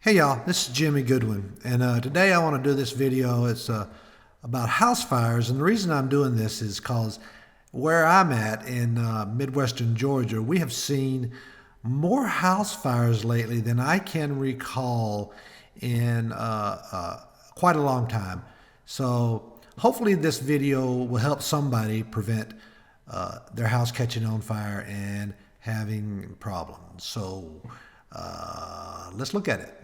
Hey y'all, this is Jimmy Goodwin, and today I want to do this video. It's about house fires, and the reason I'm doing this is because where I'm at in Midwestern Georgia, we have seen more house fires lately than I can recall in quite a long time. So hopefully this video will help somebody prevent their house catching on fire and having problems. So let's look at it.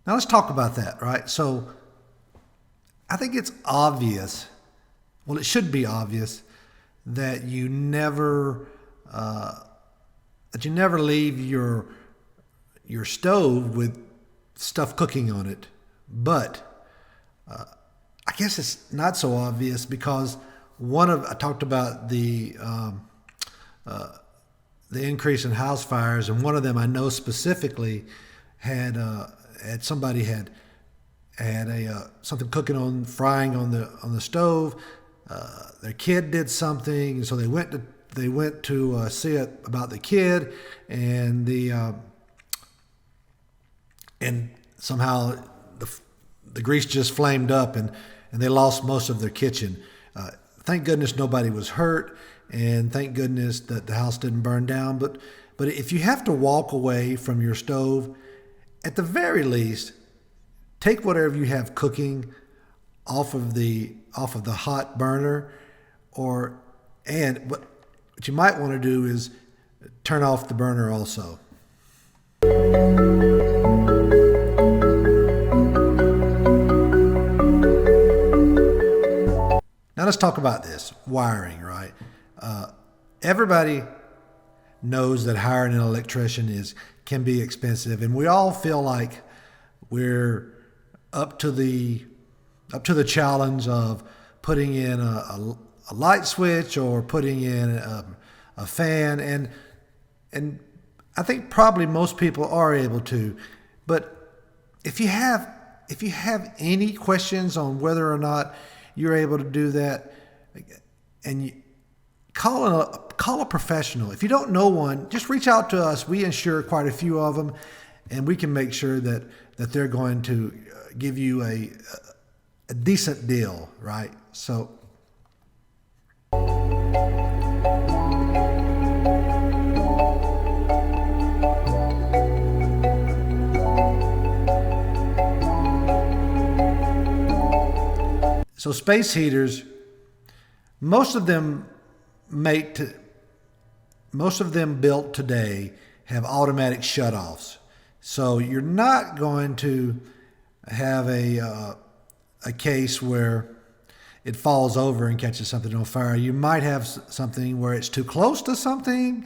Now let's talk about that, right? So I think it's obvious, well, it should be obvious that you never leave your stove with stuff cooking on it. But I guess it's not so obvious because I talked about the increase in house fires, and one of them I know specifically had somebody had something cooking frying on the stove. Their kid did something, and so they went to see it about the kid, and somehow the grease just flamed up, and they lost most of their kitchen. Thank goodness nobody was hurt, and thank goodness that the house didn't burn down. But if you have to walk away from your stove, at the very least, take whatever you have cooking off of the hot burner, and what you might want to do is turn off the burner also. Now let's talk about this wiring, right? Everybody knows that hiring an electrician can be expensive, and we all feel like we're up to the challenge of putting in a light switch or putting in a fan, and I think probably most people are able to. But if you have any questions on whether or not you're able to do that, and call a professional. If you don't know one, just reach out to us. We insure quite a few of them, and we can make sure that they're going to give you a decent deal, right? So space heaters, most of them built today have automatic shutoffs. So you're not going to have a case where it falls over and catches something on fire. You might have something where it's too close to something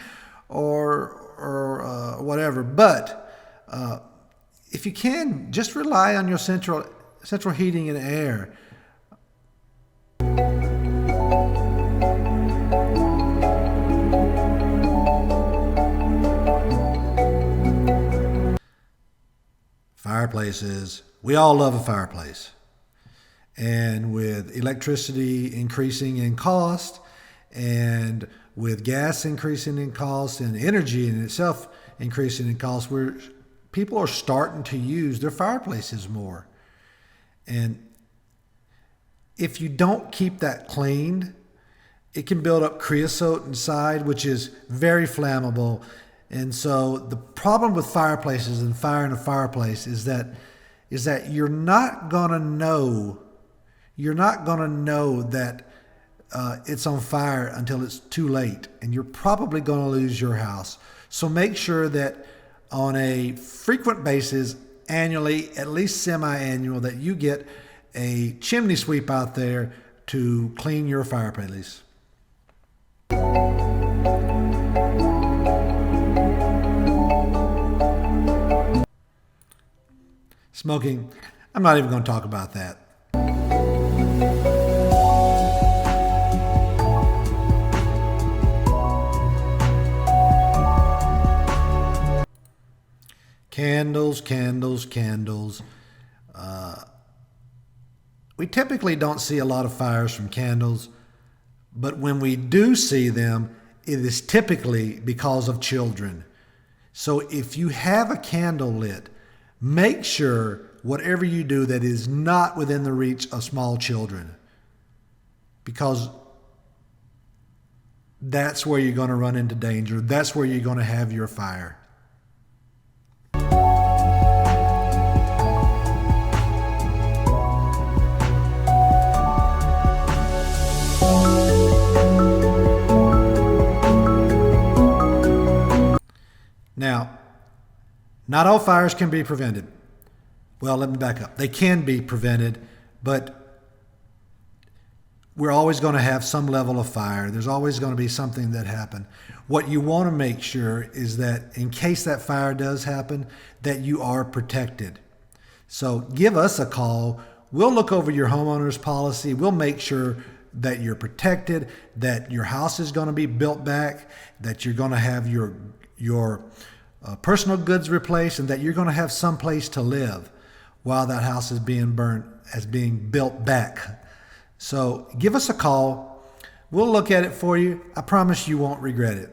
or whatever. But if you can, just rely on your central heating and air. Fireplaces. We all love a fireplace. And with electricity increasing in cost, and with gas increasing in cost, and energy in itself increasing in cost, people are starting to use their fireplaces more. And if you don't keep that cleaned, it can build up creosote inside, which is very flammable. And so the problem with fireplaces and fire in a fireplace is that you're not gonna know that it's on fire until it's too late, and you're probably gonna lose your house. So make sure that on a frequent basis, annually, at least semi-annual, that you get a chimney sweep out there to clean your fireplace. Smoking, I'm not even going to talk about that. candles. We typically don't see a lot of fires from candles, but when we do see them, it is typically because of children. So if you have a candle lit, make sure whatever you do that is not within the reach of small children, because that's where you're going to run into danger. That's where you're going to have your fire. Now, not all fires can be prevented. Well, let me back up. They can be prevented, but we're always going to have some level of fire. There's always going to be something that happened. What you want to make sure is that in case that fire does happen, that you are protected. So give us a call. We'll look over your homeowner's policy. We'll make sure that you're protected, that your house is going to be built back, that you're going to have your personal goods replaced, and that you're going to have some place to live while that house is being burnt, as being built back. So give us a call. We'll look at it for you. I promise you won't regret it.